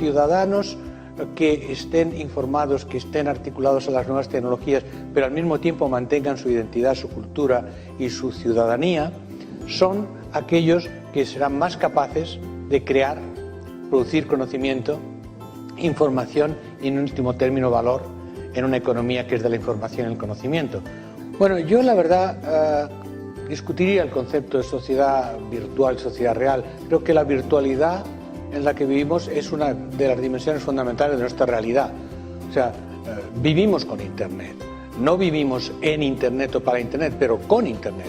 ciudadanos que estén informados, que estén articulados a las nuevas tecnologías, pero al mismo tiempo mantengan su identidad, su cultura y su ciudadanía, son aquellos que serán más capaces de crear, producir conocimiento, información y, en último término, valor en una economía que es de la información y el conocimiento. Bueno, yo la verdad discutiría el concepto de sociedad virtual, sociedad real. Creo que la virtualidad en la que vivimos es una de las dimensiones fundamentales de nuestra realidad. O sea, vivimos con Internet. No vivimos en Internet o para Internet, pero con Internet.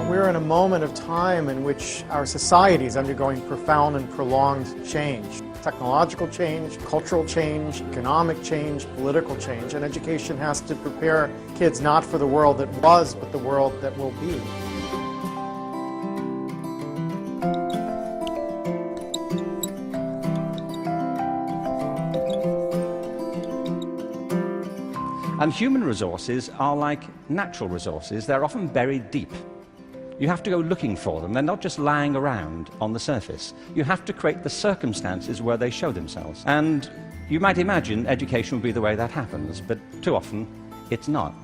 We're in a moment of time in which our society is undergoing profound and prolonged change. Technological change, cultural change, economic change, political change, and education has to prepare kids not for the world that was, but the world that will be. And human resources are like natural resources. They're often buried deep. You have to go looking for them. They're not just lying around on the surface. You have to create the circumstances where they show themselves. And you might imagine education would be the way that happens, but too often it's not.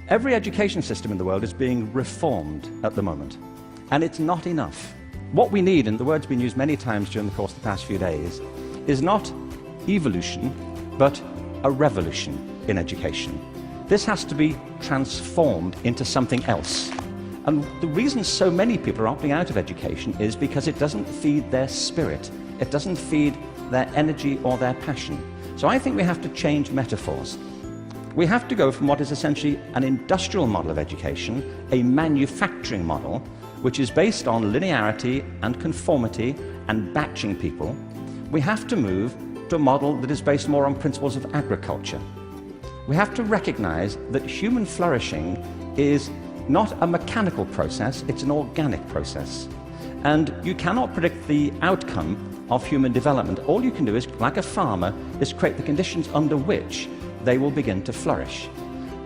Every education system in the world is being reformed at the moment, and it's not enough. What we need, and the word's been used many times during the course of the past few days, is not evolution, but a revolution in education. This has to be transformed into something else. And the reason so many people are opting out of education is because it doesn't feed their spirit. It doesn't feed their energy or their passion. So I think we have to change metaphors. We have to go from what is essentially an industrial model of education, a manufacturing model, which is based on linearity and conformity and batching people. We have to move to a model that is based more on principles of agriculture. We have to recognize that human flourishing is not a mechanical process, it's an organic process. And you cannot predict the outcome of human development. All you can do is, like a farmer, is create the conditions under which they will begin to flourish.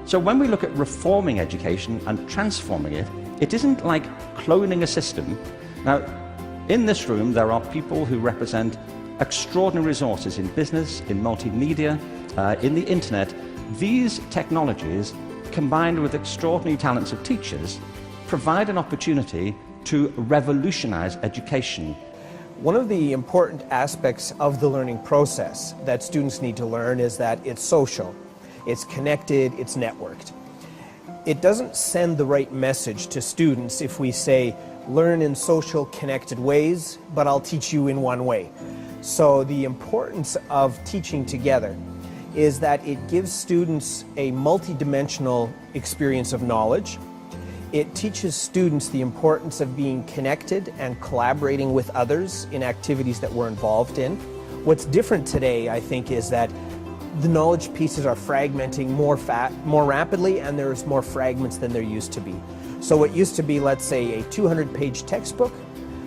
So when we look at reforming education and transforming it, it isn't like cloning a system. Now, in this room there are people who represent extraordinary resources in business, in multimedia, in the internet. These technologies, combined with extraordinary talents of teachers, provide an opportunity to revolutionize education. One of the important aspects of the learning process that students need to learn is that it's social, it's connected, it's networked. It doesn't send the right message to students if we say, learn in social, connected ways, but I'll teach you in one way. So the importance of teaching together is that it gives students a multidimensional experience of knowledge. It teaches students the importance of being connected and collaborating with others in activities that we're involved in. What's different today, I think, is that the knowledge pieces are fragmenting more rapidly, and there's more fragments than there used to be. So what used to be, let's say, a 200-page textbook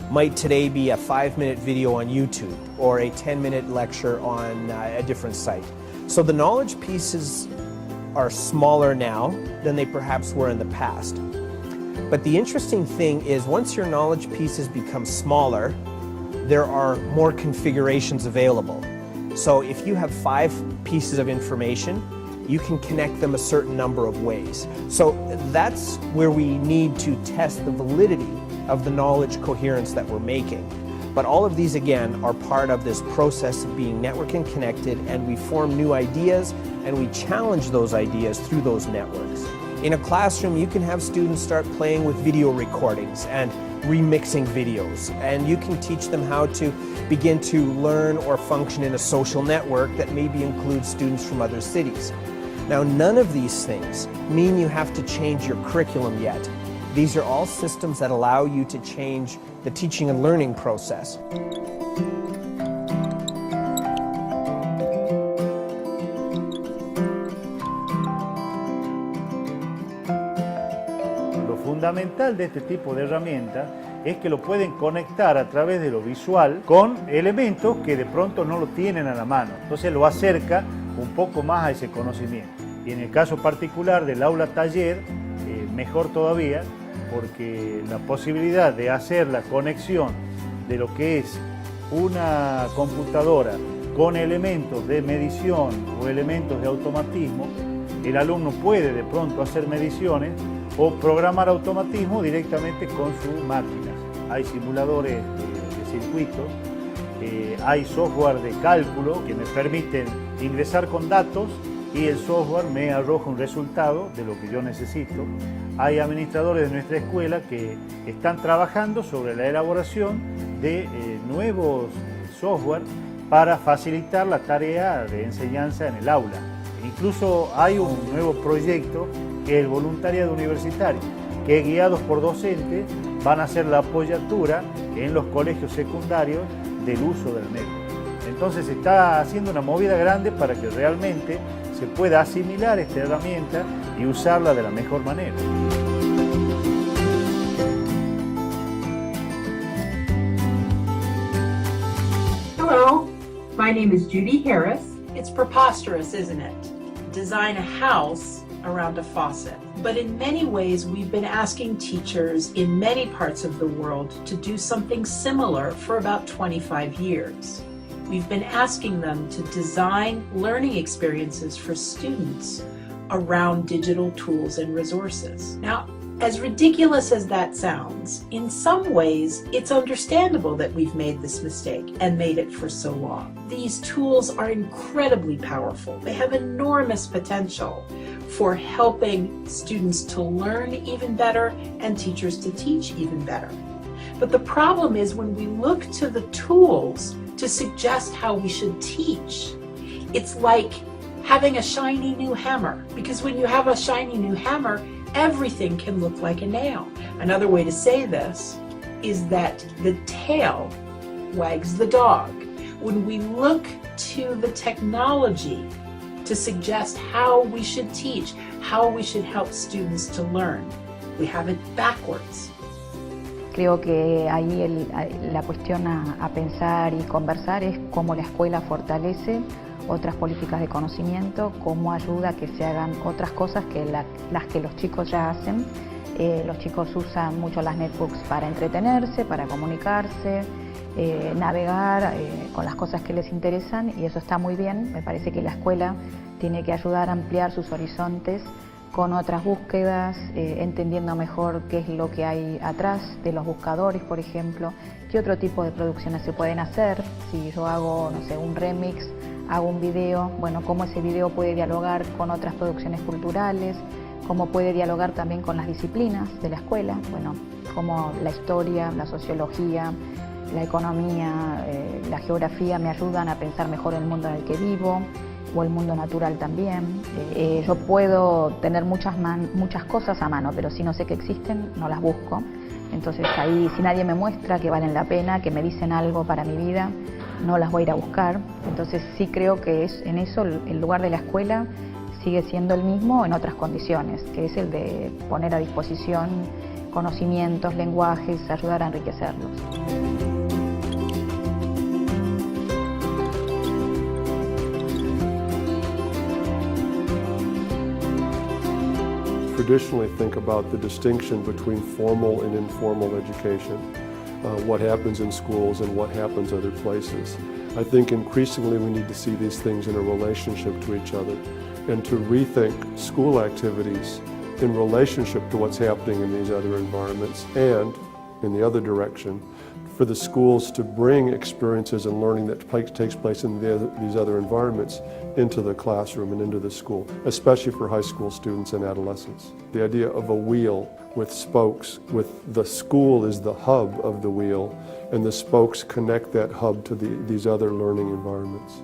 might today be a 5-minute video on YouTube or a 10-minute lecture on a different site. So the knowledge pieces are smaller now than they perhaps were in the past. But the interesting thing is, once your knowledge pieces become smaller, there are more configurations available. So if you have 5 pieces of information, you can connect them a certain number of ways. So that's where we need to test the validity of the knowledge coherence that we're making. But all of these, again, are part of this process of being network and connected, and we form new ideas and we challenge those ideas through those networks. In a classroom, you can have students start playing with video recordings and remixing videos, and you can teach them how to begin to learn or function in a social network that maybe includes students from other cities. Now, none of these things mean you have to change your curriculum yet. These are all systems that allow you to change the teaching and learning process. Lo fundamental de este tipo de herramientas es que lo pueden conectar a través de lo visual con elementos que de pronto no lo tienen a la mano. Entonces lo acerca un poco más a ese conocimiento. Y en el caso particular del aula taller, mejor todavía, porque la posibilidad de hacer la conexión de lo que es una computadora con elementos de medición o elementos de automatismo, el alumno puede de pronto hacer mediciones o programar automatismo directamente con sus máquinas. Hay simuladores de circuitos, hay software de cálculo que me permiten ingresar con datos y el software me arroja un resultado de lo que yo necesito. Hay administradores de nuestra escuela que están trabajando sobre la elaboración de nuevos software para facilitar la tarea de enseñanza en el aula. Incluso hay un nuevo proyecto que es el voluntariado universitario, que guiados por docentes van a hacer la apoyatura en los colegios secundarios del uso del método. Entonces se está haciendo una movida grande para que realmente se pueda asimilar esta herramienta y usarla de la mejor manera. Hello, my name is Judy Harris. It's preposterous, isn't it? Design a house around a faucet. But in many ways, we've been asking teachers in many parts of the world to do something similar for about 25 years. We've been asking them to design learning experiences for students around digital tools and resources. Now, as ridiculous as that sounds, in some ways, it's understandable that we've made this mistake and made it for so long. These tools are incredibly powerful. They have enormous potential for helping students to learn even better and teachers to teach even better. But the problem is when we look to the tools to suggest how we should teach, it's like having a shiny new hammer, because when you have a shiny new hammer, everything can look like a nail. Another way to say this is that the tail wags the dog. When we look to the technology to suggest how we should teach, how we should help students to learn, we have it backwards. Creo que ahí la cuestión a pensar y conversar es cómo la escuela fortalece otras políticas de conocimiento, cómo ayuda a que se hagan otras cosas que las que los chicos ya hacen. Los chicos usan mucho las netbooks para entretenerse, para comunicarse, navegar con las cosas que les interesan, y eso está muy bien. Me parece que la escuela tiene que ayudar a ampliar sus horizontes con otras búsquedas, entendiendo mejor qué es lo que hay atrás de los buscadores, por ejemplo, qué otro tipo de producciones se pueden hacer. Si yo hago, no sé, un remix, hago un video, bueno, cómo ese video puede dialogar con otras producciones culturales, cómo puede dialogar también con las disciplinas de la escuela, bueno, como la historia, la sociología, la economía, la geografía me ayudan a pensar mejor el mundo en el que vivo, o el mundo natural también. Yo puedo tener muchas cosas a mano, pero si no sé que existen, no las busco. Entonces ahí, si nadie me muestra que valen la pena, que me dicen algo para mi vida, no las voy a ir a buscar. Entonces sí creo que en eso el lugar de la escuela sigue siendo el mismo en otras condiciones, que es el de poner a disposición conocimientos, lenguajes, ayudar a enriquecerlos. Traditionally think about the distinction between formal and informal education, what happens in schools and what happens other places. I think increasingly we need to see these things in a relationship to each other and to rethink school activities in relationship to what's happening in these other environments, and in the other direction, for the schools to bring experiences and learning that takes place in these other environments into the classroom and into the school, especially for high school students and adolescents. The idea of a wheel with spokes, with the school is the hub of the wheel, and the spokes connect that hub to these other learning environments.